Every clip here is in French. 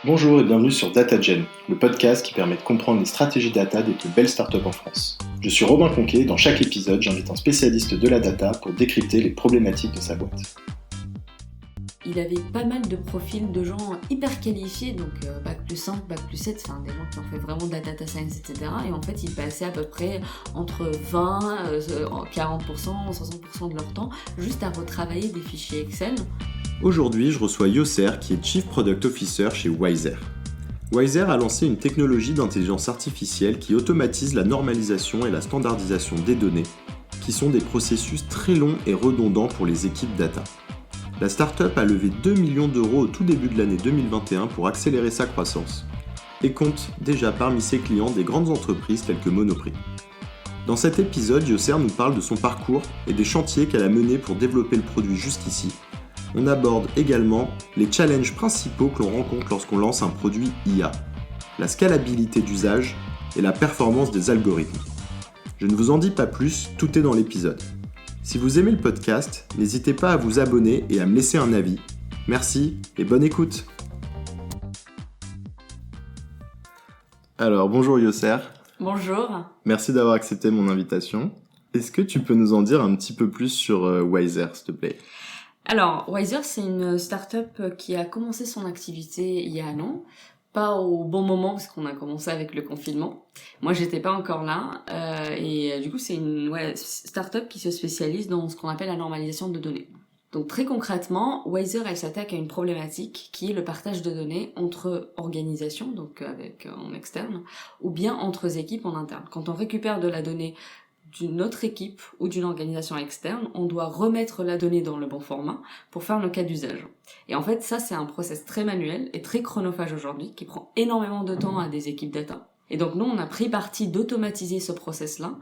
Bonjour et bienvenue sur DataGen, le podcast qui permet de comprendre les stratégies data des plus belles startups en France. Je suis Robin Conquet et dans chaque épisode, j'invite un spécialiste de la data pour décrypter les problématiques de sa boîte. Il avait pas mal de profils de gens hyper qualifiés, donc Bac plus 5, Bac plus 7, enfin des gens qui ont fait vraiment de la data science, etc. Et en fait, ils passaient à peu près entre 20, 40%, 60% de leur temps juste à retravailler des fichiers Excel. Aujourd'hui, je reçois Yosser qui est Chief Product Officer chez Wiser. Wiser a lancé une technologie d'intelligence artificielle qui automatise la normalisation et la standardisation des données, qui sont des processus très longs et redondants pour les équipes data. La startup a levé 2 millions d'euros au tout début de l'année 2021 pour accélérer sa croissance et compte déjà parmi ses clients des grandes entreprises telles que Monoprix. Dans cet épisode, Yosser nous parle de son parcours et des chantiers qu'elle a menés pour développer le produit jusqu'ici. On aborde également les challenges principaux que l'on rencontre lorsqu'on lance un produit IA, la scalabilité d'usage et la performance des algorithmes. Je ne vous en dis pas plus, tout est dans l'épisode. Si vous aimez le podcast, n'hésitez pas à vous abonner et à me laisser un avis. Merci et bonne écoute. Alors bonjour Yosser. Bonjour. Merci d'avoir accepté mon invitation. Est-ce que tu peux nous en dire un petit peu plus sur Wiser, s'il te plaît ? Alors, Wiser, c'est une startup qui a commencé son activité il y a un an. Pas au bon moment parce qu'on a commencé avec le confinement. Moi, j'étais pas encore là. Du coup, c'est une startup qui se spécialise dans ce qu'on appelle la normalisation de données. Donc très concrètement, Wiser, elle s'attaque à une problématique qui est le partage de données entre organisations, donc en externe, ou bien entre équipes en interne. Quand on récupère de la donnée d'une autre équipe ou d'une organisation externe, on doit remettre la donnée dans le bon format pour faire le cas d'usage. Et en fait, ça, c'est un process très manuel et très chronophage aujourd'hui qui prend énormément de temps à des équipes data. Et donc, nous, on a pris parti d'automatiser ce process-là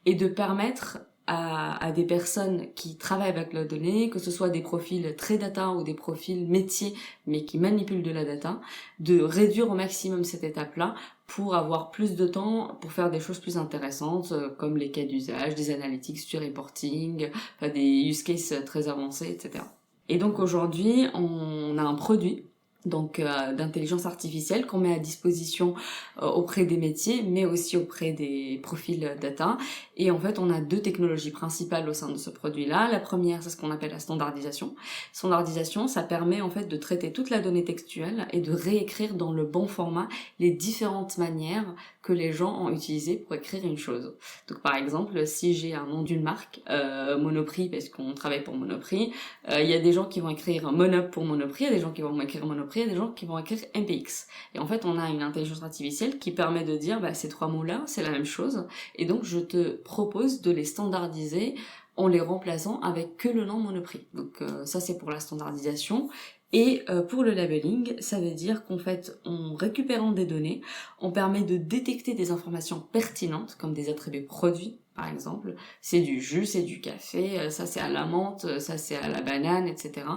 et de permettre à des personnes qui travaillent avec la donnée, que ce soit des profils très data ou des profils métiers, mais qui manipulent de la data, de réduire au maximum cette étape-là pour avoir plus de temps pour faire des choses plus intéressantes, comme les cas d'usage, des analytics, du reporting, des use cases très avancés, etc. Et donc aujourd'hui, on a un produit d'intelligence artificielle qu'on met à disposition auprès des métiers, mais aussi auprès des profils data. Et en fait, on a deux technologies principales au sein de ce produit-là. La première, c'est ce qu'on appelle la standardisation. Standardisation, ça permet en fait de traiter toute la donnée textuelle et de réécrire dans le bon format les différentes manières que les gens ont utilisées pour écrire une chose. Donc par exemple, si j'ai un nom d'une marque, Monoprix, parce qu'on travaille pour Monoprix, il y a des gens qui vont écrire Monop pour Monoprix, il y a des gens qui vont écrire Monoprix, il y a des gens qui vont écrire MPX. Et en fait, on a une intelligence artificielle qui permet de dire, ces trois mots-là, c'est la même chose, et donc je te propose de les standardiser en les remplaçant avec que le nom Monoprix. Donc ça, c'est pour la standardisation. Et pour le labeling, ça veut dire qu'en fait, en récupérant des données, on permet de détecter des informations pertinentes, comme des attributs produits, par exemple. C'est du jus, c'est du café, ça c'est à la menthe, ça c'est à la banane, etc.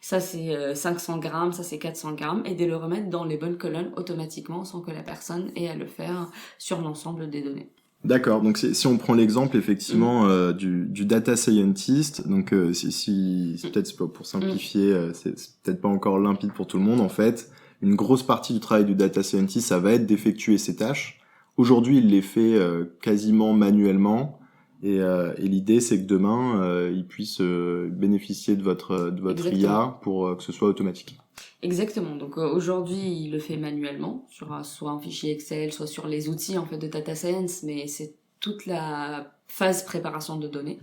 Ça c'est 500 grammes, ça c'est 400 grammes, et de le remettre dans les bonnes colonnes automatiquement sans que la personne ait à le faire sur l'ensemble des données. D'accord, donc si on prend l'exemple effectivement du data scientist, donc c'est peut-être pour simplifier, c'est peut-être pas encore limpide pour tout le monde en fait. Une grosse partie du travail du data scientist, ça va être d'effectuer ces tâches. Aujourd'hui, il les fait quasiment manuellement, et l'idée c'est que demain, il puisse bénéficier de votre IA pour que ce soit automatique. Exactement. Donc aujourd'hui, il le fait manuellement sur soit un fichier Excel, soit sur les outils en fait de data science, mais c'est toute la phase préparation de données.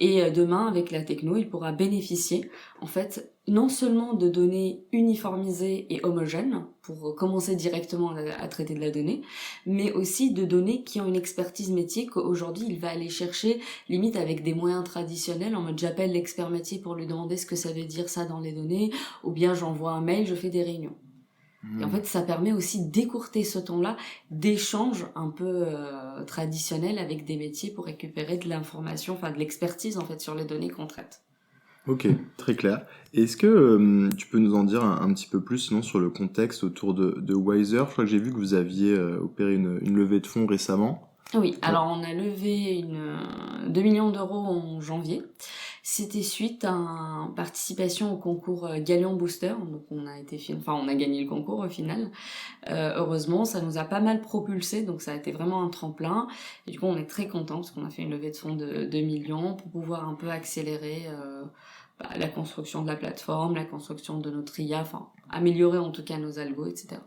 Et demain, avec la techno, il pourra bénéficier en fait non seulement de données uniformisées et homogènes pour commencer directement à traiter de la donnée, mais aussi de données qui ont une expertise métier qu'aujourd'hui il va aller chercher limite avec des moyens traditionnels, en mode j'appelle l'expert métier pour lui demander ce que ça veut dire ça dans les données, ou bien j'envoie un mail, je fais des réunions. Et en fait, ça permet aussi d'écourter ce temps-là d'échanges un peu traditionnels avec des métiers pour récupérer de l'information, de l'expertise en fait sur les données qu'on traite. Ok, très clair. Est-ce que tu peux nous en dire un petit peu plus sinon sur le contexte autour de Wiser ? Je crois que j'ai vu que vous aviez opéré une levée de fonds récemment. Oui, alors on a levé 2 millions d'euros en janvier. C'était suite à une participation au concours Gagnant Booster, donc on a gagné le concours au final. Heureusement, ça nous a pas mal propulsé, donc ça a été vraiment un tremplin. Et du coup, on est très contents parce qu'on a fait une levée de fonds de 2 millions pour pouvoir un peu accélérer la construction de la plateforme, la construction de notre IA, enfin améliorer en tout cas nos algos, etc.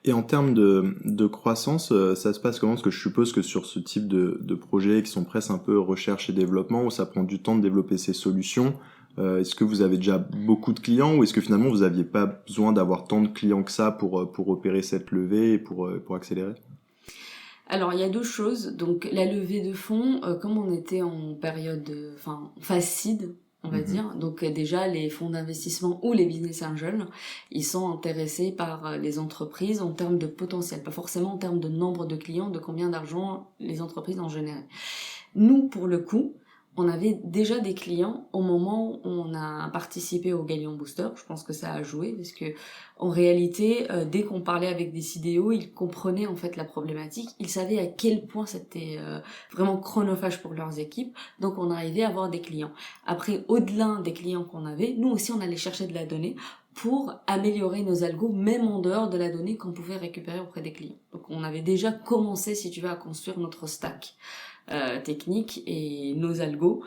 Et en termes de croissance, ça se passe comment? Parce que je suppose que sur ce type de projets qui sont presque un peu recherche et développement, où ça prend du temps de développer ces solutions, est-ce que vous avez déjà beaucoup de clients ou est-ce que finalement vous aviez pas besoin d'avoir tant de clients que ça pour opérer cette levée et pour accélérer? Alors, il y a deux choses. Donc, la levée de fonds, comme on était en phase seed, on va dire. Donc, déjà, les fonds d'investissement ou les business angels, ils sont intéressés par les entreprises en termes de potentiel, pas forcément en termes de nombre de clients, de combien d'argent les entreprises en généraient. Nous, pour le coup, on avait déjà des clients au moment où on a participé au Gagnant Booster. Je pense que ça a joué parce que en réalité, dès qu'on parlait avec des CDO, ils comprenaient en fait la problématique. Ils savaient à quel point c'était vraiment chronophage pour leurs équipes. Donc on arrivait à avoir des clients. Après, au-delà des clients qu'on avait, nous aussi on allait chercher de la donnée pour améliorer nos algos, même en dehors de la donnée qu'on pouvait récupérer auprès des clients. Donc on avait déjà commencé, si tu veux, à construire notre stack technique et nos algos,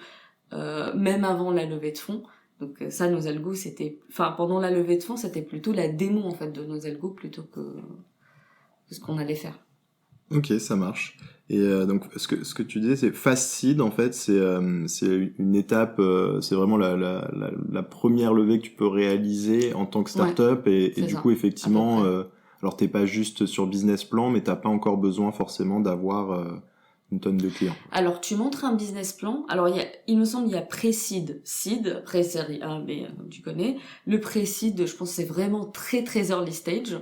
même avant la levée de fonds. Donc ça, nos algos, pendant la levée de fonds, c'était plutôt la démo en fait de nos algos plutôt que ce qu'on allait faire. Ok, ça marche. Et donc ce que tu disais, c'est Fast Seed, en fait, c'est une étape, c'est vraiment la première levée que tu peux réaliser en tant que startup, et du coup effectivement, alors t'es pas juste sur business plan, mais t'as pas encore besoin forcément d'avoir une tonne de clients. Alors, tu montres un business plan. Alors, il me semble, il y a pré-seed, seed, pré-série 1, B, comme tu connais. Le pré-seed, je pense que c'est vraiment très, très early stage.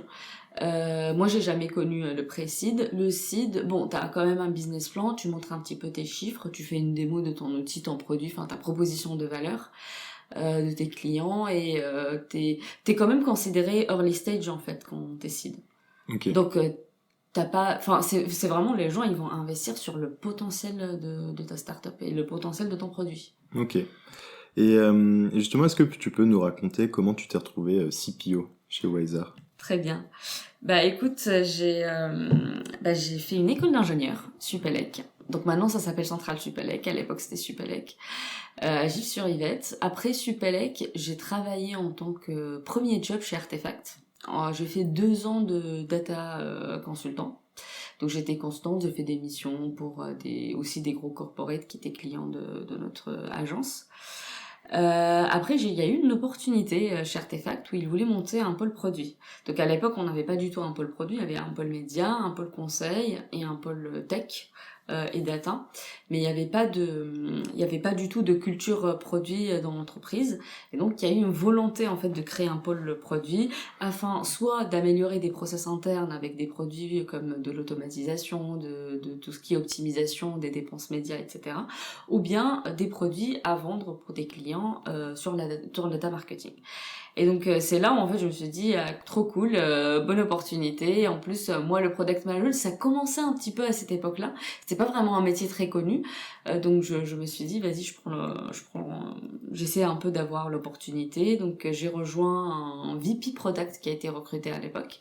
Moi, j'ai jamais connu le pré-seed. Le seed, bon, t'as quand même un business plan, tu montres un petit peu tes chiffres, tu fais une démo de ton outil, ton produit, enfin, ta proposition de valeur de tes clients, et t'es quand même considéré early stage, en fait, quand t'es seed. Ok. Donc, c'est vraiment, les gens, ils vont investir sur le potentiel de ta startup et le potentiel de ton produit. Ok. Et justement, est-ce que tu peux nous raconter comment tu t'es retrouvé CPO chez Wiser? Très bien. Bah écoute, j'ai fait une école d'ingénieur, Supélec. Donc maintenant ça s'appelle Centrale Supélec, à l'époque c'était Supélec. Gilles-sur-Yvette. Après Supélec, j'ai travaillé en tant que premier job chez Artefact. J'ai fait 2 ans de data consultant. Donc j'étais constante, j'ai fait des missions pour aussi des gros corporates qui étaient clients de notre agence. Après, il y a eu une opportunité chez Artefact où ils voulaient monter un pôle produit. Donc à l'époque, on n'avait pas du tout un pôle produit, il y avait un pôle média, un pôle conseil et un pôle tech et data. Mais il n'y avait pas du tout de culture produit dans l'entreprise. Et donc il y a eu une volonté en fait de créer un pôle produit afin soit d'améliorer des process internes avec des produits comme de l'automatisation, de tout ce qui est optimisation des dépenses médias, etc. Ou bien des produits à vendre pour des clients sur le data marketing. Et donc c'est là où en fait je me suis dit trop cool, bonne opportunité. En plus moi le product management ça commençait un petit peu à cette époque-là. C'était pas vraiment un métier très connu, donc je me suis dit vas-y j'essaie un peu d'avoir l'opportunité. Donc j'ai rejoint un VP product qui a été recruté à l'époque.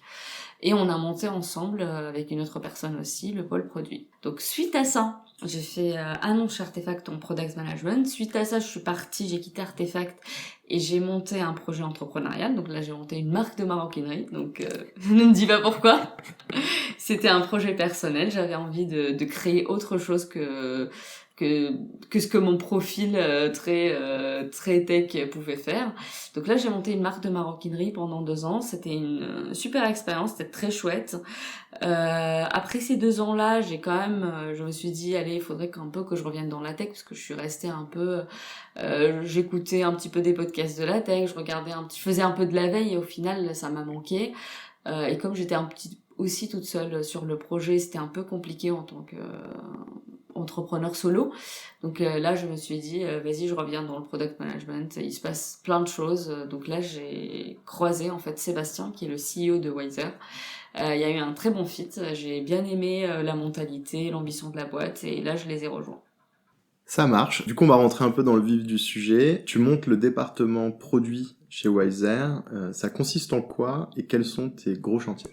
Et on a monté ensemble, avec une autre personne aussi, le pôle produit. Donc suite à ça, j'ai fait un an chez Artefact en product management. Suite à ça, j'ai quitté Artefact et j'ai monté un projet entrepreneurial. Donc là, j'ai monté une marque de maroquinerie. Donc ne me dis pas pourquoi. C'était un projet personnel. J'avais envie de créer autre chose que ce que mon profil très tech pouvait faire. Donc là, j'ai monté une marque de maroquinerie pendant 2 ans. C'était une super expérience, c'était très chouette. Après ces 2 ans-là, je me suis dit, allez, il faudrait qu'un peu que je revienne dans la tech, parce que je suis restée un peu, j'écoutais un petit peu des podcasts de la tech, je faisais un peu de la veille, et au final, ça m'a manqué. Et comme j'étais aussi toute seule sur le projet, c'était un peu compliqué en tant que entrepreneur solo. Donc là, je me suis dit, vas-y, je reviens dans le product management. Il se passe plein de choses. Donc là, j'ai croisé en fait Sébastien, qui est le CEO de Wiser. Il y a eu un très bon fit. J'ai bien aimé la mentalité, l'ambition de la boîte, et là, je les ai rejoints. Ça marche. Du coup, on va rentrer un peu dans le vif du sujet. Tu montes le département produit chez Wiser. Ça consiste en quoi et quels sont tes gros chantiers?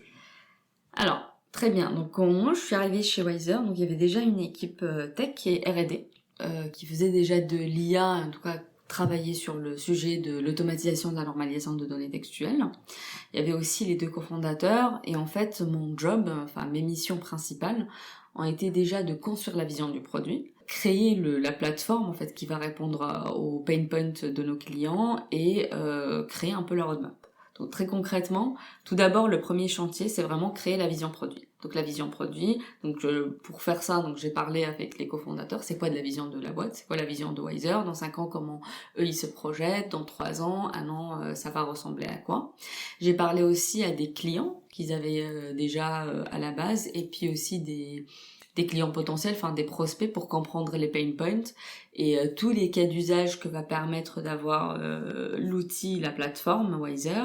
Alors, très bien. Donc, quand moi, je suis arrivée chez Wiser, donc il y avait déjà une équipe tech et R&D qui faisait déjà de l'IA, en tout cas travailler sur le sujet de l'automatisation de la normalisation de données textuelles. Il y avait aussi les 2 cofondateurs et en fait, mon job, enfin mes missions principales, ont été déjà de construire la vision du produit, créer la plateforme en fait qui va répondre aux pain points de nos clients et créer un peu la roadmap. Donc très concrètement, tout d'abord le premier chantier c'est vraiment créer la vision produit. Donc la vision produit, donc pour faire ça, donc j'ai parlé avec les cofondateurs, c'est quoi de la vision de la boîte, c'est quoi la vision de Wiser, dans 5 ans comment eux ils se projettent, dans 3 ans, 1 an ça va ressembler à quoi. J'ai parlé aussi à des clients qu'ils avaient déjà à la base et puis aussi des clients potentiels, enfin des prospects pour comprendre les pain points et tous les cas d'usage que va permettre d'avoir l'outil, la plateforme Wiser.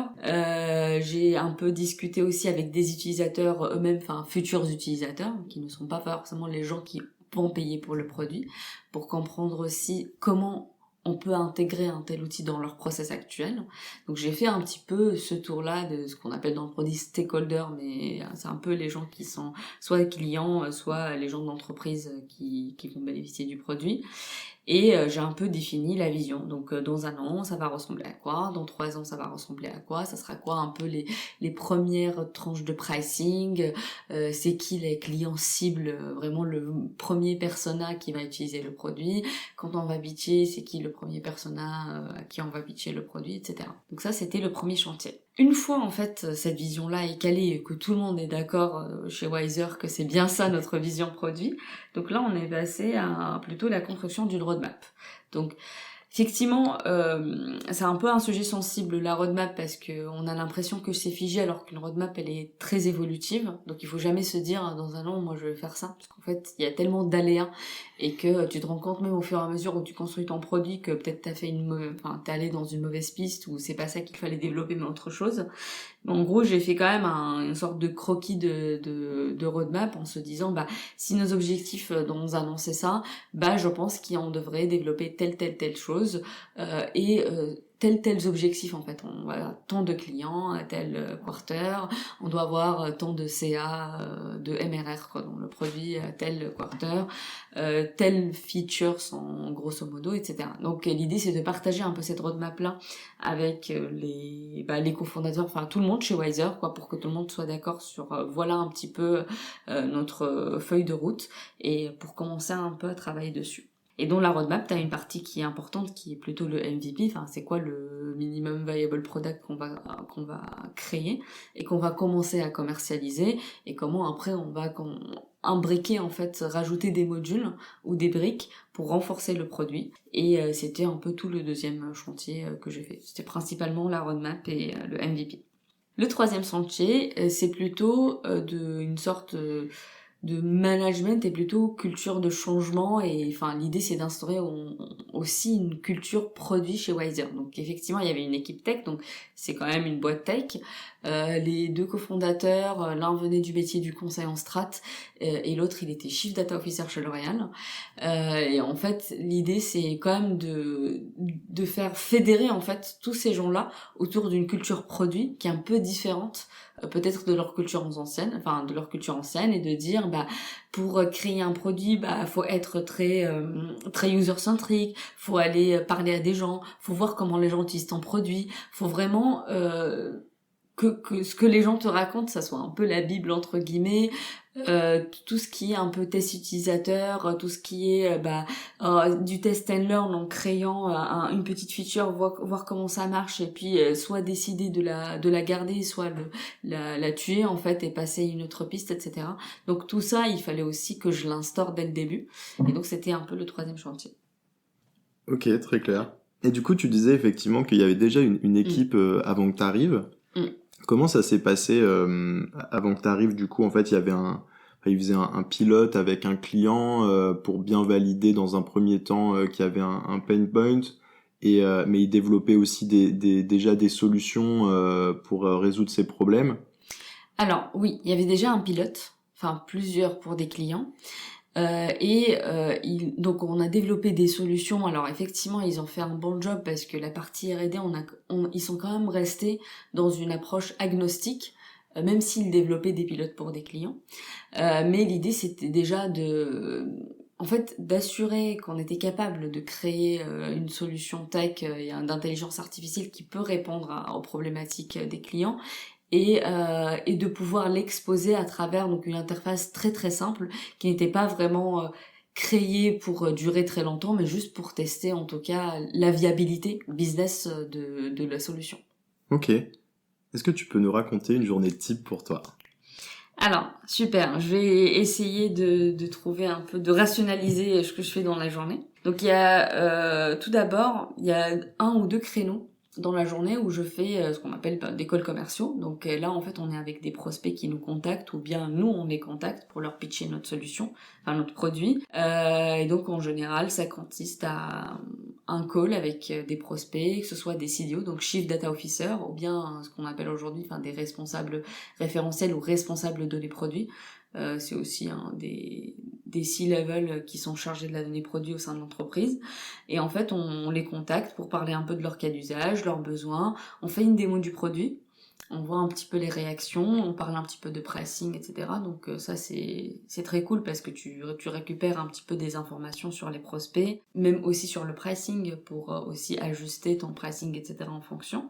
J'ai un peu discuté aussi avec des utilisateurs eux-mêmes, enfin futurs utilisateurs, qui ne sont pas forcément les gens qui vont payer pour le produit, pour comprendre aussi comment on peut intégrer un tel outil dans leur process actuel. Donc j'ai fait un petit peu ce tour-là de ce qu'on appelle dans le produit stakeholder, mais c'est un peu les gens qui sont soit clients, soit les gens de l'entreprise qui vont bénéficier du produit. Et j'ai un peu défini la vision. Donc dans 1 an, ça va ressembler à quoi? Dans 3 ans, ça va ressembler à quoi? Ça sera quoi un peu les premières tranches de pricing? C'est qui les clients cibles? Vraiment le premier persona qui va utiliser le produit. Quand on va pitcher, c'est qui le premier persona à qui on va pitcher le produit, etc. Donc ça, c'était le premier chantier. Une fois en fait cette vision-là est calée et que tout le monde est d'accord chez Wiser que c'est bien ça notre vision produit, donc là on est passé à plutôt la construction d'une roadmap. Donc effectivement, c'est un peu un sujet sensible la roadmap parce que on a l'impression que c'est figé alors qu'une roadmap elle est très évolutive. Donc il faut jamais se dire dans 1 an moi je vais faire ça parce qu'en fait il y a tellement d'aléas et que tu te rends compte même au fur et à mesure où tu construis ton produit que peut-être t'es allé dans une mauvaise piste ou c'est pas ça qu'il fallait développer mais autre chose. En gros, j'ai fait quand même une sorte de croquis de roadmap en se disant, bah, si nos objectifs dans 1 an c'est ça, bah, je pense qu'on devrait développer telle chose, et tels objectifs en fait. On va tant de clients à tel quarter, on doit avoir tant de CA, de MRR quoi, dans le produit à tel quarter, telles features en grosso modo, etc. Donc l'idée c'est de partager un peu cette roadmap là avec les cofondateurs, enfin tout le monde chez Wiser, quoi, pour que tout le monde soit d'accord sur voilà un petit peu notre feuille de route et pour commencer un peu à travailler dessus. Et dans la roadmap, tu as une partie qui est importante, qui est plutôt le MVP, enfin c'est quoi le minimum viable product qu'on va créer et qu'on va commencer à commercialiser et comment après on va imbriquer en fait, rajouter des modules ou des briques pour renforcer le produit. Et c'était un peu tout le deuxième chantier que j'ai fait. C'était principalement la roadmap et le MVP. Le troisième chantier, c'est plutôt une sorte de management et plutôt culture de changement et enfin l'idée c'est d'instaurer aussi une culture produit chez Wiser. Donc effectivement il y avait une équipe tech, donc c'est quand même une boîte tech. Les 2 cofondateurs, l'un venait du métier du conseil en strat et l'autre il était Chief Data Officer chez L'Oréal. Et en fait l'idée c'est quand même de faire fédérer en fait tous ces gens-là autour d'une culture produit qui est un peu différente peut-être de leur culture ancienne, et de dire bah pour créer un produit bah faut être très user centrique, faut aller parler à des gens, faut voir comment les gens utilisent ton produit, faut vraiment que ce que les gens te racontent ça soit un peu la bible entre guillemets. Tout ce qui est un peu test utilisateur, tout ce qui est du test and learn en créant une petite feature, voir comment ça marche et puis soit décider de la garder, soit la tuer en fait et passer à une autre piste, etc. Donc tout ça, il fallait aussi que je l'instaure dès le début. Et donc c'était un peu le troisième chantier. Ok, très clair. Et du coup, tu disais effectivement qu'il y avait déjà une équipe avant que tu arrives. Comment ça s'est passé avant que tu arrives? Du coup, en fait, il faisait un pilote avec un client pour bien valider dans un premier temps qu'il y avait un pain point, mais il développait aussi déjà des solutions pour résoudre ces problèmes. Alors oui, il y avait déjà un pilote, enfin plusieurs pour des clients. Donc on a développé des solutions. Alors effectivement, ils ont fait un bon job parce que la partie R&D, ils sont quand même restés dans une approche agnostique, même s'ils développaient des pilotes pour des clients. Mais l'idée, c'était déjà d'assurer qu'on était capable de créer une solution tech d'intelligence artificielle qui peut répondre aux problématiques des clients et de pouvoir l'exposer à travers donc une interface très très simple qui n'était pas vraiment créée pour durer très longtemps, mais juste pour tester en tout cas la viabilité business de la solution. Ok. Est-ce que tu peux nous raconter une journée type pour toi ? Alors, super, je vais essayer de trouver un peu, de rationaliser ce que je fais dans la journée. Donc il y a, tout d'abord, il y a 1 ou 2 créneaux dans la journée où je fais ce qu'on appelle des calls commerciaux. Donc là, en fait, on est avec des prospects qui nous contactent ou bien nous, on les contacte pour leur pitcher notre solution, enfin notre produit. Et donc, en général, ça consiste à un call avec des prospects, que ce soit des CDO, donc Chief Data Officer, ou bien ce qu'on appelle aujourd'hui des responsables référentiels ou responsables données produits. C'est aussi des C-level qui sont chargés de la donnée produit au sein de l'entreprise. Et en fait, on les contacte pour parler un peu de leur cas d'usage, leurs besoins. On fait une démo du produit. On voit un petit peu les réactions. On parle un petit peu de pricing, etc. Donc ça, c'est très cool parce que tu récupères un petit peu des informations sur les prospects, même aussi sur le pricing pour aussi ajuster ton pricing, etc. en fonction.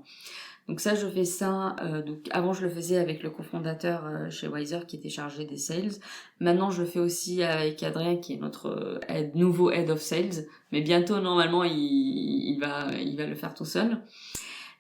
Donc ça, je fais ça. Donc avant, je le faisais avec le cofondateur chez Wiser qui était chargé des sales. Maintenant, je le fais aussi avec Adrien qui est notre nouveau head of sales. Mais bientôt, normalement, il va le faire tout seul.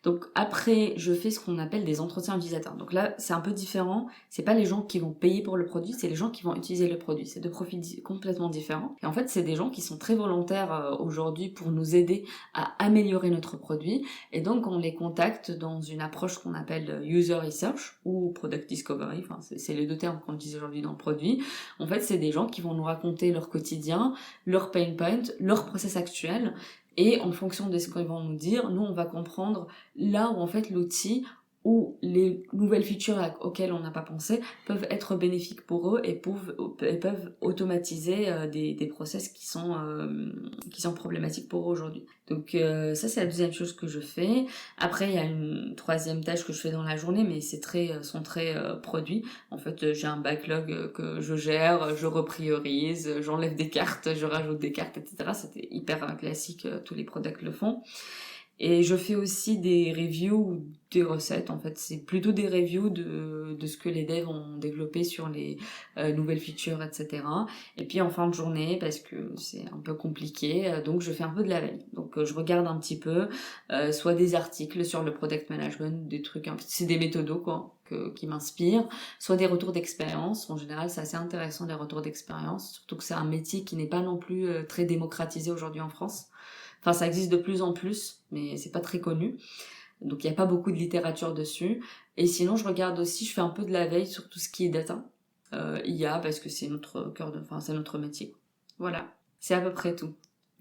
Donc après, je fais ce qu'on appelle des entretiens utilisateurs. Donc là, c'est un peu différent. C'est pas les gens qui vont payer pour le produit, c'est les gens qui vont utiliser le produit. C'est 2 profils complètement différents. Et en fait, c'est des gens qui sont très volontaires aujourd'hui pour nous aider à améliorer notre produit. Et donc, on les contacte dans une approche qu'on appelle user research ou product discovery. Enfin, c'est les 2 termes qu'on utilise aujourd'hui dans le produit. En fait, c'est des gens qui vont nous raconter leur quotidien, leur pain point, leur process actuel. Et en fonction de ce qu'ils vont nous dire, nous, on va comprendre là où en fait l'outil ou les nouvelles features auxquelles on n'a pas pensé peuvent être bénéfiques pour eux et peuvent automatiser des process qui sont problématiques pour eux aujourd'hui. Donc ça, c'est la deuxième chose que je fais. Après, il y a une troisième tâche que je fais dans la journée, mais c'est très produit. En fait, j'ai un backlog que je gère, je repriorise, j'enlève des cartes, je rajoute des cartes, etc. C'était hyper classique, tous les products le font. Et je fais aussi des reviews ou des recettes. En fait, c'est plutôt des reviews de ce que les devs ont développé sur les nouvelles features, etc. Et puis en fin de journée, parce que c'est un peu compliqué, donc je fais un peu de la veille. Donc je regarde un petit peu, soit des articles sur le product management, des trucs, c'est des méthodos quoi, qui m'inspirent, soit des retours d'expérience. En général, c'est assez intéressant les retours d'expérience, surtout que c'est un métier qui n'est pas non plus très démocratisé aujourd'hui en France. Enfin, ça existe de plus en plus, mais c'est pas très connu. Donc, il n'y a pas beaucoup de littérature dessus. Et sinon, je regarde aussi, je fais un peu de la veille sur tout ce qui est data. IA, parce que c'est c'est notre métier. Voilà. C'est à peu près tout.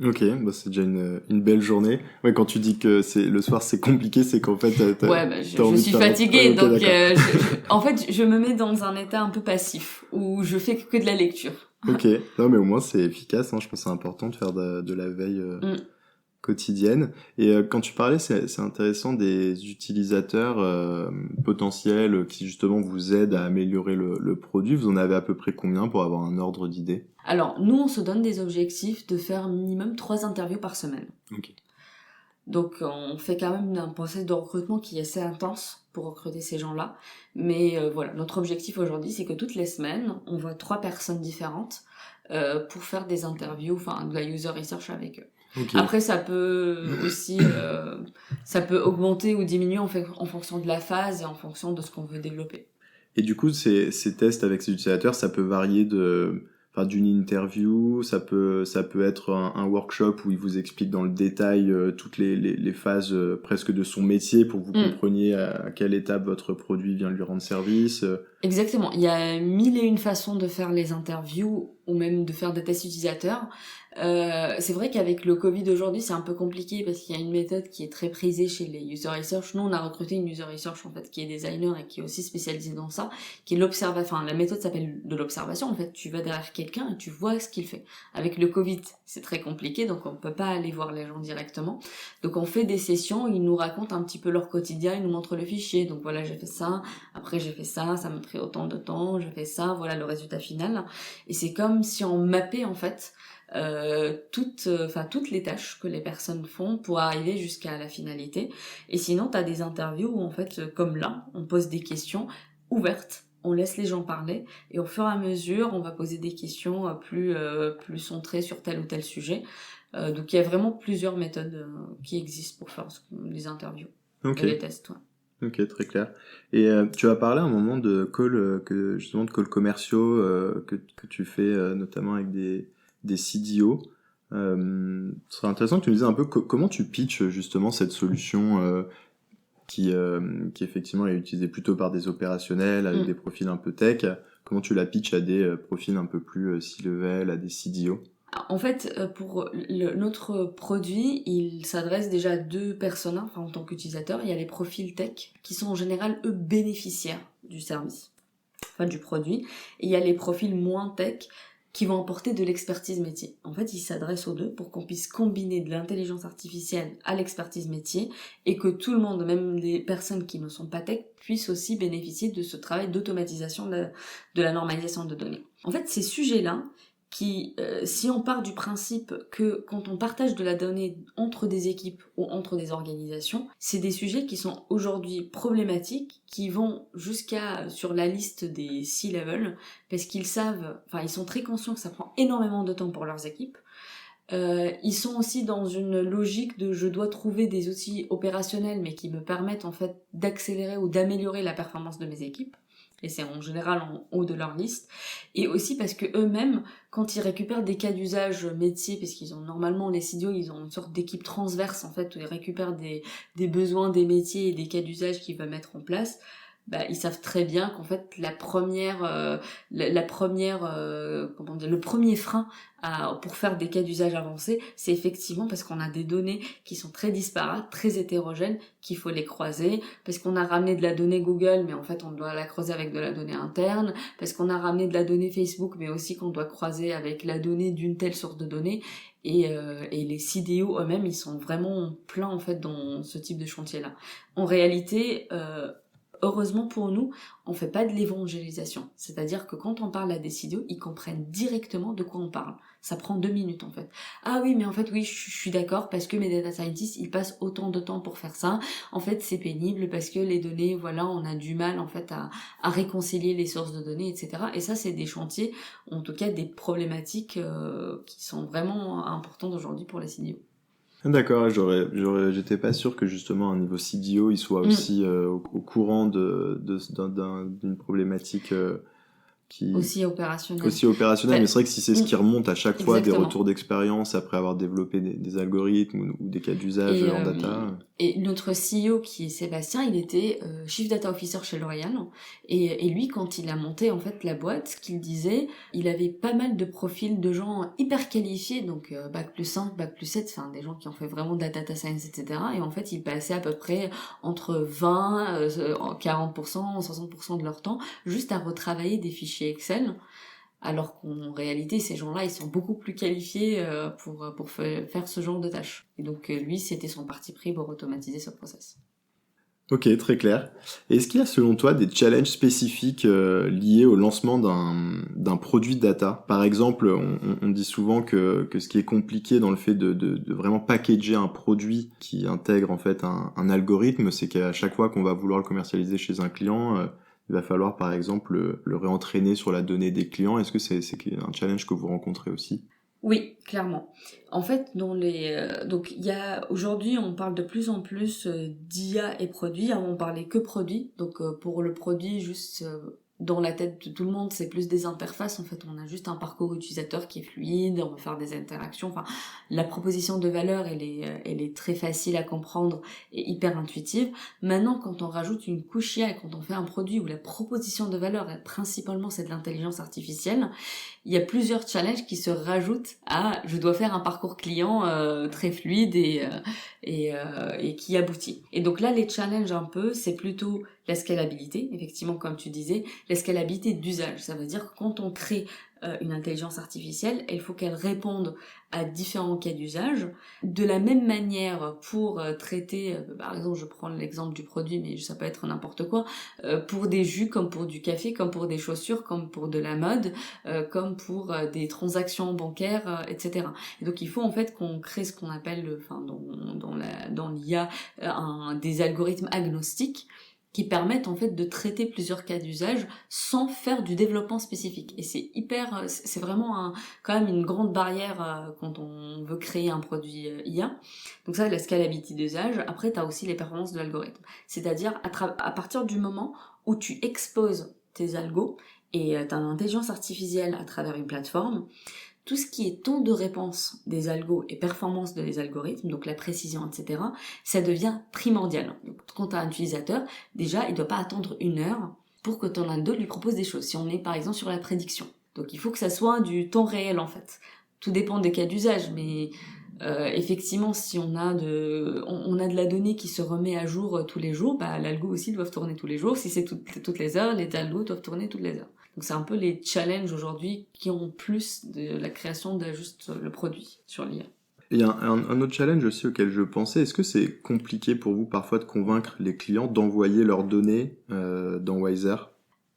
Ok, bah c'est déjà une belle journée. Ouais, quand tu dis que le soir c'est compliqué, c'est qu'en fait je suis fatiguée, donc en fait je me mets dans un état un peu passif où je fais que de la lecture. Ok, non mais au moins c'est efficace, je pense que c'est important de faire de la veille quotidienne. Et quand tu parlais, c'est intéressant des utilisateurs potentiels qui justement vous aident à améliorer le produit. Vous en avez à peu près combien pour avoir un ordre d'idée ? Alors, nous, on se donne des objectifs de faire minimum 3 interviews par semaine. Ok. Donc, on fait quand même un process de recrutement qui est assez intense pour recruter ces gens-là. Mais voilà, notre objectif aujourd'hui, c'est que toutes les semaines, on voit 3 personnes différentes pour faire des interviews, de la user research avec eux. Okay. Après, ça peut aussi ça peut augmenter ou diminuer en fonction de la phase et en fonction de ce qu'on veut développer. Et du coup, ces tests avec ces utilisateurs, ça peut varier d'une interview, ça peut être un workshop où il vous explique dans le détail toutes les phases presque de son métier pour que vous compreniez à quelle étape votre produit vient lui rendre service. Exactement. Il y a 1001 façons de faire les interviews ou même de faire des tests utilisateurs. C'est vrai qu'avec le Covid aujourd'hui, c'est un peu compliqué parce qu'il y a une méthode qui est très prisée chez les user research. Nous, on a recruté une user research en fait qui est designer et qui est aussi spécialisée dans ça, qui est l'observation. Enfin, la méthode s'appelle de l'observation. En fait, tu vas derrière quelqu'un et tu vois ce qu'il fait. Avec le Covid, c'est très compliqué, donc on peut pas aller voir les gens directement. Donc on fait des sessions, ils nous racontent un petit peu leur quotidien, ils nous montrent le fichier. Donc voilà, j'ai fait ça, après j'ai fait ça m'a pris autant de temps, j'ai fait ça, voilà le résultat final. Et c'est comme si on mappait en fait toutes les tâches que les personnes font pour arriver jusqu'à la finalité. Et sinon, t'as des interviews où en fait, comme là, on pose des questions ouvertes, on laisse les gens parler, et au fur et à mesure, on va poser des questions plus centrées sur tel ou tel sujet. Donc il y a vraiment plusieurs méthodes qui existent pour faire les interviews Ok. et les tests. Ouais. Ok, très clair. Et tu as parlé à un moment de calls, justement de calls commerciaux que tu fais notamment avec des CDO. Ce serait intéressant que tu nous dises un peu comment tu pitches justement cette solution qui effectivement est utilisée plutôt par des opérationnels avec des profils un peu tech. Comment tu la pitches à des profils un peu plus C-level, à des CDO? En fait, pour notre produit, il s'adresse déjà à deux personnes, enfin en tant qu'utilisateur. Il y a les profils tech qui sont en général eux bénéficiaires du service, enfin du produit, et il y a les profils moins tech qui vont apporter de l'expertise métier. En fait, il s'adresse aux deux pour qu'on puisse combiner de l'intelligence artificielle à l'expertise métier et que tout le monde, même les personnes qui ne sont pas tech, puissent aussi bénéficier de ce travail d'automatisation de la normalisation de données. En fait, ces sujets-là, si on part du principe que quand on partage de la donnée entre des équipes ou entre des organisations, c'est des sujets qui sont aujourd'hui problématiques, qui vont jusqu'à sur la liste des C-level, parce qu'ils savent, enfin ils sont très conscients que ça prend énormément de temps pour leurs équipes. Ils sont aussi dans une logique de je dois trouver des outils opérationnels mais qui me permettent en fait d'accélérer ou d'améliorer la performance de mes équipes. Et c'est en général en haut de leur liste. Et aussi parce que eux-mêmes, quand ils récupèrent des cas d'usage métier, parce qu'ils ont normalement les CDO, ils ont une sorte d'équipe transverse en fait où ils récupèrent des besoins des métiers et des cas d'usage qu'ils veulent mettre en place. Bah, ils savent très bien qu'en fait le premier frein pour faire des cas d'usage avancés, c'est effectivement parce qu'on a des données qui sont très disparates, très hétérogènes, qu'il faut les croiser, parce qu'on a ramené de la donnée Google, mais en fait on doit la croiser avec de la donnée interne, parce qu'on a ramené de la donnée Facebook, mais aussi qu'on doit croiser avec la donnée d'une telle source de données. Et les CDO eux-mêmes, ils sont vraiment pleins en fait dans ce type de chantier-là. En réalité, heureusement pour nous, on fait pas de l'évangélisation. C'est-à-dire que quand on parle à des CDO, ils comprennent directement de quoi on parle. Ça prend 2 minutes en fait. Ah oui, mais en fait oui, je suis d'accord parce que mes data scientists, ils passent autant de temps pour faire ça. En fait, c'est pénible parce que les données, voilà, on a du mal en fait à réconcilier les sources de données, etc. Et ça, c'est des chantiers, en tout cas des problématiques qui sont vraiment importantes aujourd'hui pour les CDO. D'accord, j'étais pas sûr que justement à un niveau CDO, il soit aussi au courant d'une problématique qui aussi opérationnel. Aussi opérationnel, mais c'est vrai que si c'est ce qui remonte à chaque fois, Exactement. des retours d'expérience après avoir développé des algorithmes ou des cas d'usage en data. Et notre CEO qui est Sébastien, il était Chief Data Officer chez L'Oréal, et lui quand il a monté en fait la boîte, ce qu'il disait, il avait pas mal de profils de gens hyper qualifiés, donc bac+5, bac+7, enfin des gens qui ont fait vraiment de la data science, etc. Et en fait ils passaient à peu près entre 20, 40%, 60% de leur temps juste à retravailler des fichiers Excel, alors qu'en réalité ces gens-là ils sont beaucoup plus qualifiés pour faire ce genre de tâches. Et donc lui c'était son parti pris pour automatiser ce process. Ok, très clair. Et est-ce qu'il y a selon toi des challenges spécifiques liés au lancement d'un produit data? Par exemple, on dit souvent que ce qui est compliqué dans le fait de vraiment packager un produit qui intègre en fait un algorithme, c'est qu'à chaque fois qu'on va vouloir le commercialiser chez un client, il va falloir par exemple le réentraîner sur la donnée des clients. Est-ce que c'est un challenge que vous rencontrez aussi? Oui, clairement. En fait, donc il y a aujourd'hui, on parle de plus en plus d'IA et produits. Avant, on parlait que produits. Donc pour le produit, juste dans la tête de tout le monde, c'est plus des interfaces. En fait, on a juste un parcours utilisateur qui est fluide, on va faire des interactions. Enfin, la proposition de valeur, elle est très facile à comprendre et hyper intuitive. Maintenant, quand on rajoute une couche IA et quand on fait un produit où la proposition de valeur, principalement, c'est de l'intelligence artificielle, il y a plusieurs challenges qui se rajoutent à je dois faire un parcours client très fluide et qui aboutit. Et donc là, les challenges un peu, c'est plutôt la scalabilité, effectivement, comme tu disais, la scalabilité d'usage. Ça veut dire que quand on crée une intelligence artificielle, il faut qu'elle réponde à différents cas d'usage. De la même manière, pour traiter, par exemple, je prends l'exemple du produit, mais ça peut être n'importe quoi, pour des jus, comme pour du café, comme pour des chaussures, comme pour de la mode, comme pour des transactions bancaires, etc. Et donc il faut en fait qu'on crée ce qu'on appelle, dans l'IA, des algorithmes agnostiques qui permettent en fait de traiter plusieurs cas d'usage sans faire du développement spécifique. Et c'est vraiment quand même une grande barrière quand on veut créer un produit IA. Donc ça, la scalabilité d'usage. Après, tu as aussi les performances de l'algorithme. C'est-à-dire à partir du moment où tu exposes tes algos et tu as une intelligence artificielle à travers une plateforme, tout ce qui est temps de réponse des algos et performance des algorithmes, donc la précision, etc., ça devient primordial. Donc, quand tu as un utilisateur, déjà, il ne doit pas attendre 1 heure pour que ton algo lui propose des choses. Si on est, par exemple, sur la prédiction. Donc, il faut que ça soit du temps réel, en fait. Tout dépend des cas d'usage, mais effectivement, si on a de la donnée qui se remet à jour tous les jours, l'algo aussi doit tourner tous les jours. Si c'est toutes les heures, les algos doivent tourner toutes les heures. Donc c'est un peu les challenges aujourd'hui qui ont plus de la création de juste le produit sur l'IA. Il y a un autre challenge aussi auquel je pensais. Est-ce que c'est compliqué pour vous parfois de convaincre les clients d'envoyer leurs données dans Wiser ?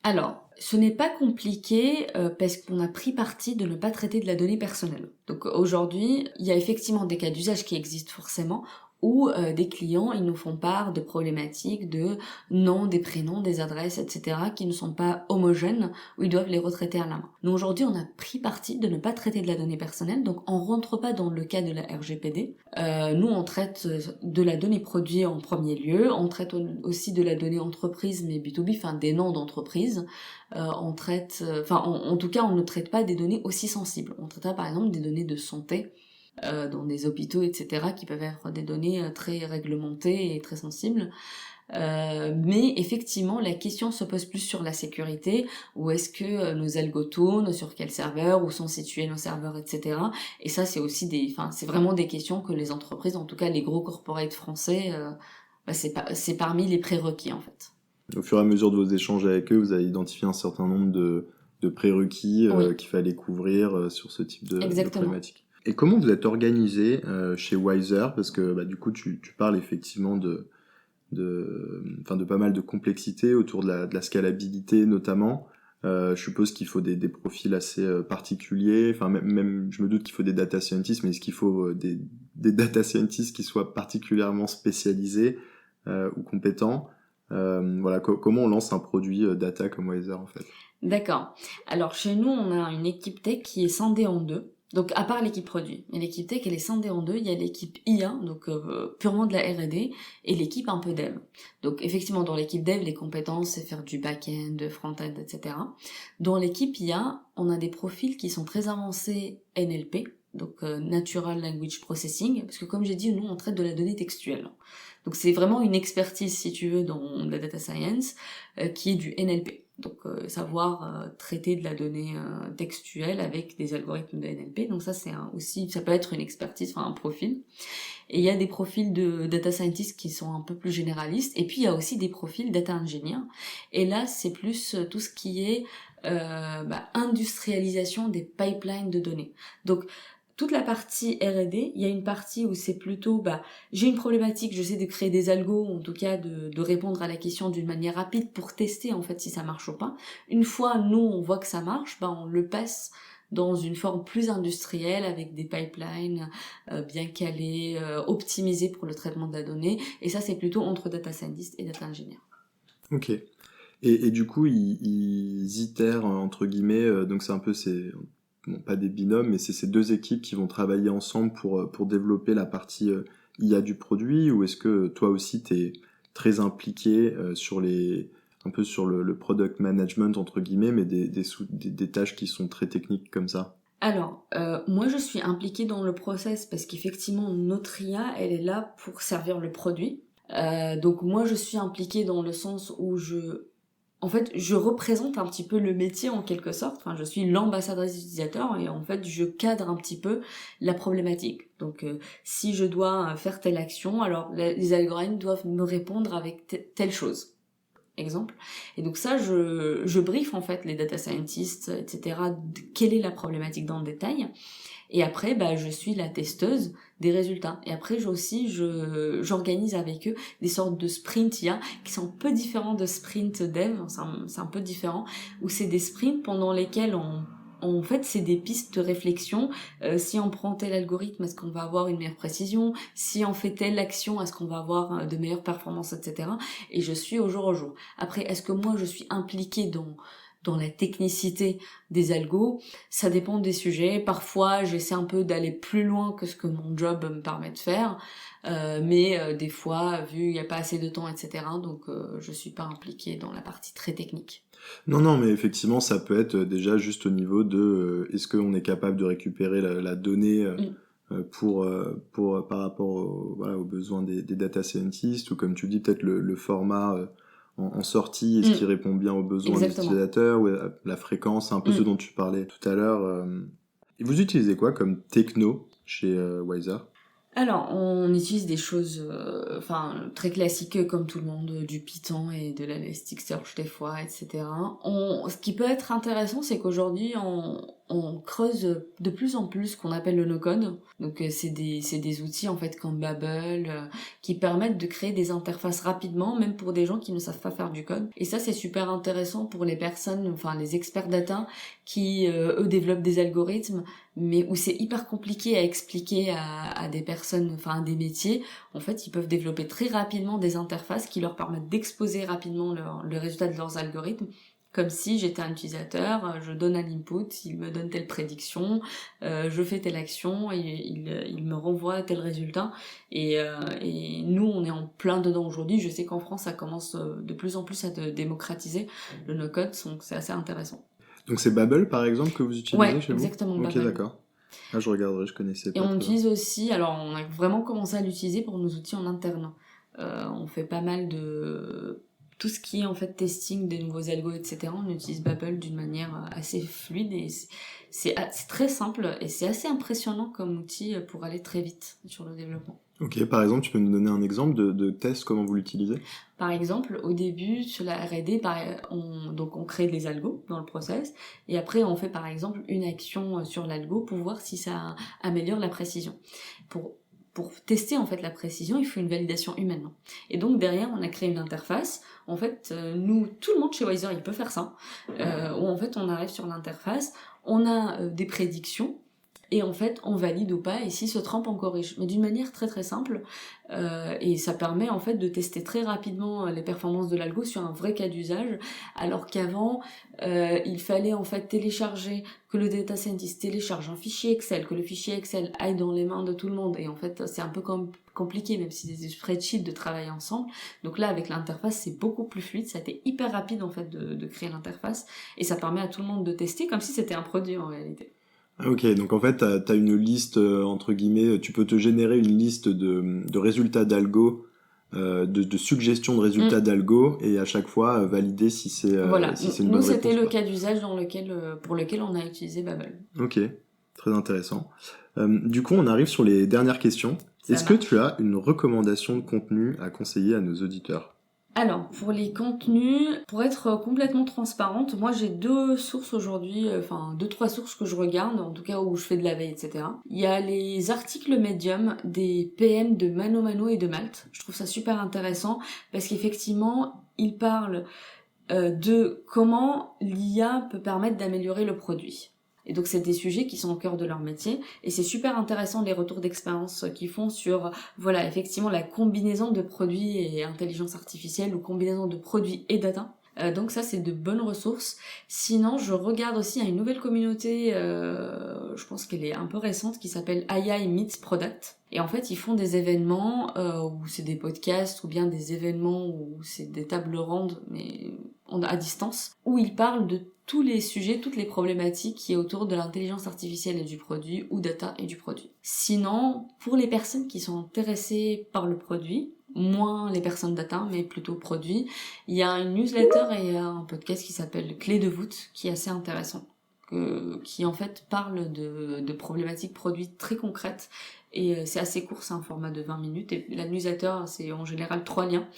Alors, ce n'est pas compliqué parce qu'on a pris parti de ne pas traiter de la donnée personnelle. Donc aujourd'hui, il y a effectivement des cas d'usage qui existent forcément, où des clients, ils nous font part de problématiques de noms, des prénoms, des adresses, etc., qui ne sont pas homogènes, où ils doivent les retraiter à la main. Nous, aujourd'hui, on a pris parti de ne pas traiter de la donnée personnelle, donc on rentre pas dans le cas de la RGPD. Nous, on traite de la donnée produit en premier lieu, on traite aussi de la donnée entreprise, mais B2B, enfin des noms d'entreprise. En tout cas, on ne traite pas des données aussi sensibles. On traitera par exemple des données de santé, dans des hôpitaux, etc., qui peuvent être des données très réglementées et très sensibles. Mais effectivement, la question se pose plus sur la sécurité, où est-ce que nos algos tournent, sur quel serveur, où sont situés nos serveurs, etc. Et ça, c'est aussi c'est vraiment des questions que les entreprises, en tout cas les gros corporates français, c'est parmi les prérequis en fait. Au fur et à mesure de vos échanges avec eux, vous avez identifié un certain nombre de prérequis Oui. qu'il fallait couvrir sur ce type de problématique. Et comment vous êtes organisé chez Wiser ? Parce que du coup, tu parles effectivement de pas mal de complexité autour de la scalabilité notamment. Je suppose qu'il faut des profils assez particuliers. Enfin, même, je me doute qu'il faut des data scientists, mais est-ce qu'il faut des data scientists qui soient particulièrement spécialisés ou compétents ? Comment on lance un produit data comme Wiser en fait ? D'accord. Alors chez nous, on a une équipe tech qui est scindée en deux. Donc à part l'équipe produit, et l'équipe tech elle est scindée en deux, il y a l'équipe IA, donc purement de la R&D, et l'équipe un peu dev. Donc effectivement dans l'équipe dev, les compétences c'est faire du back-end, front-end, etc. Dans l'équipe IA, on a des profils qui sont très avancés NLP, donc Natural Language Processing, parce que comme j'ai dit, nous on traite de la donnée textuelle. Donc c'est vraiment une expertise, si tu veux, dans la data science, qui est du NLP. Donc savoir traiter de la donnée textuelle avec des algorithmes de NLP. Donc ça ça peut être une expertise, un profil. Et il y a des profils de data scientists qui sont un peu plus généralistes. Et puis il y a aussi des profils data engineer. Et là c'est plus tout ce qui est industrialisation des pipelines de données. Donc toute la partie R&D, il y a une partie où c'est plutôt, j'ai une problématique, j'essaie de créer des algos, en tout cas de répondre à la question d'une manière rapide pour tester en fait si ça marche ou pas. Une fois, nous, on voit que ça marche, on le passe dans une forme plus industrielle avec des pipelines bien calés, optimisés pour le traitement de la donnée. Et ça, c'est plutôt entre data scientist et data engineer. Ok. Et du coup, ils itèrent, entre guillemets, donc c'est un peu pas des binômes, mais c'est ces deux équipes qui vont travailler ensemble pour développer la partie IA du produit, ou est-ce que toi aussi t'es très impliqué sur un peu sur le product management entre guillemets, mais des tâches qui sont très techniques comme ça? Alors, moi je suis impliquée dans le process parce qu'effectivement notre IA, elle est là pour servir le produit. Donc moi je suis impliquée dans le sens où en fait, je représente un petit peu le métier en quelque sorte. Enfin, je suis l'ambassadrice utilisateur et en fait, je cadre un petit peu la problématique. Donc, si je dois faire telle action, alors les algorithmes doivent me répondre avec telle chose. Exemple. Et donc ça, je briefe en fait les data scientists, etc. Quelle est la problématique dans le détail. Et après, je suis la testeuse des résultats. Et après, j'organise avec eux des sortes de sprints IA qui sont un peu différents de sprint dev. C'est un peu différent. Où c'est des sprints pendant lesquels en fait, c'est des pistes de réflexion. Si on prend tel algorithme, est-ce qu'on va avoir une meilleure précision? Si on fait telle action, est-ce qu'on va avoir de meilleures performances, etc. Et je suis au jour au jour. Après, est-ce que moi, je suis impliquée dans la technicité des algos? Ça dépend des sujets. Parfois, j'essaie un peu d'aller plus loin que ce que mon job me permet de faire. Mais des fois, vu qu'il n'y a pas assez de temps, etc., donc je suis pas impliquée dans la partie très technique. Non, mais effectivement, ça peut être déjà juste au niveau de est-ce qu'on est capable de récupérer la donnée par rapport aux besoins des data scientists, ou comme tu dis, peut-être le format en sortie, est-ce qu'il répond bien aux besoins Exactement. des utilisateurs, ou la fréquence, un peu ce dont tu parlais tout à l'heure. Et vous utilisez quoi comme techno chez Wiser? Alors, on utilise des choses très classiques comme tout le monde, du Python et de l'Elasticsearch des fois, etc. Ce qui peut être intéressant, c'est qu'aujourd'hui, on creuse de plus en plus ce qu'on appelle le no-code. Donc, c'est des outils en fait comme Babel qui permettent de créer des interfaces rapidement, même pour des gens qui ne savent pas faire du code. Et ça, c'est super intéressant pour les personnes, les experts data qui, eux, développent des algorithmes, mais où c'est hyper compliqué à expliquer à des personnes, à des métiers. En fait, ils peuvent développer très rapidement des interfaces qui leur permettent d'exposer rapidement le résultat de leurs algorithmes, comme si j'étais un utilisateur, je donne un input, il me donne telle prédiction, je fais telle action, et il me renvoie tel résultat. Et nous, on est en plein dedans aujourd'hui. Je sais qu'en France, ça commence de plus en plus à se démocratiser, le no-code, donc c'est assez intéressant. Donc c'est Babel par exemple que vous utilisez chez vous? Exactement, Ok, Babel. d'accord. Ah, je regarderai, je connaissais pas. Et on utilise aussi, alors on a vraiment commencé à l'utiliser pour nos outils en interne. On fait pas mal de tout ce qui est en fait testing des nouveaux algos, etc. On utilise Babel d'une manière assez fluide et c'est très simple et c'est assez impressionnant comme outil pour aller très vite sur le développement. Ok, par exemple, tu peux nous donner un exemple de test, comment vous l'utilisez? Par exemple, au début, sur la R&D, on crée des algos dans le process, et après on fait par exemple une action sur l'algo pour voir si ça améliore la précision. Pour tester en fait la précision, il faut une validation humaine. Et donc derrière, on a créé une interface. En fait, nous, tout le monde chez Wiser, il peut faire ça. Où en fait, on arrive sur l'interface, on a des prédictions. Et en fait, on valide ou pas, et s'il se trompe, on corrige. Mais d'une manière très très simple, et ça permet en fait de tester très rapidement les performances de l'algo sur un vrai cas d'usage, alors qu'avant, il fallait en fait que le data scientist télécharge un fichier Excel, que le fichier Excel aille dans les mains de tout le monde, et en fait, c'est un peu compliqué, même si c'est des spreadsheets, de travailler ensemble. Donc là, avec l'interface, c'est beaucoup plus fluide, ça a été hyper rapide en fait de créer l'interface, et ça permet à tout le monde de tester comme si c'était un produit en réalité. Ok, donc en fait, t'as une liste, entre guillemets, tu peux te générer une liste de résultats d'algo, de suggestions de résultats d'algo, et à chaque fois valider si c'est voilà. si c'est une bonne Nous, réponse. c'était le cas d'usage pour lequel on a utilisé Babel. Ok, très intéressant. Du coup, on arrive sur les dernières questions. Est-ce que tu as une recommandation de contenu à conseiller à nos auditeurs? Alors, pour les contenus, pour être complètement transparente, moi j'ai deux sources aujourd'hui, 2-3 sources que je regarde, en tout cas où je fais de la veille, etc. Il y a les articles Medium des PM de Mano Mano et de Malte. Je trouve ça super intéressant parce qu'effectivement, ils parlent de comment l'IA peut permettre d'améliorer le produit. Et donc c'est des sujets qui sont au cœur de leur métier et c'est super intéressant les retours d'expérience qu'ils font sur effectivement la combinaison de produits et intelligence artificielle ou combinaison de produits et data. Donc ça c'est de bonnes ressources. Sinon je regarde aussi une nouvelle communauté, je pense qu'elle est un peu récente, qui s'appelle AI Meets Product. Et en fait ils font des événements où c'est des podcasts ou bien des événements où c'est des tables rondes, mais à distance, où il parle de tous les sujets, toutes les problématiques qui est autour de l'intelligence artificielle et du produit, ou data et du produit. Sinon, pour les personnes qui sont intéressées par le produit, moins les personnes data, mais plutôt produit, il y a une newsletter et un podcast qui s'appelle Clé de voûte, qui est assez intéressant, qui en fait parle de problématiques produits très concrètes, et c'est assez court, c'est un format de 20 minutes, et la newsletter, c'est en général 3 liens,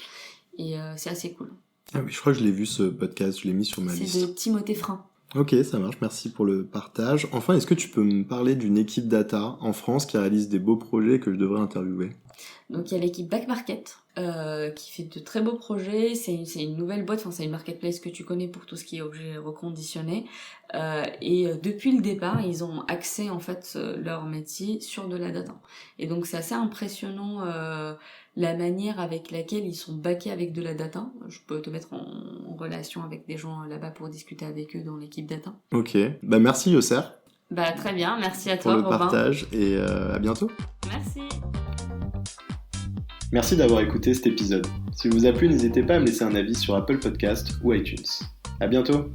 et c'est assez cool. Ah oui, je crois que je l'ai vu ce podcast, je l'ai mis sur ma liste. C'est de Timothée Frein. Ok, ça marche, merci pour le partage. Enfin, est-ce que tu peux me parler d'une équipe data en France qui réalise des beaux projets que je devrais interviewer ? Donc il y a l'équipe Back Market qui fait de très beaux projets. C'est une nouvelle boîte, enfin c'est une marketplace que tu connais pour tout ce qui est objets reconditionnés. Et depuis le départ, ils ont axé en fait leur métier sur de la data. Et donc c'est assez impressionnant la manière avec laquelle ils sont backés avec de la data. Je peux te mettre en relation avec des gens là-bas pour discuter avec eux dans l'équipe data. Ok, bah merci Yosser Bah très bien, merci à pour toi le Robin. partage et à bientôt. Merci. Merci d'avoir écouté cet épisode. S'il vous a plu, n'hésitez pas à me laisser un avis sur Apple Podcast ou iTunes. À bientôt!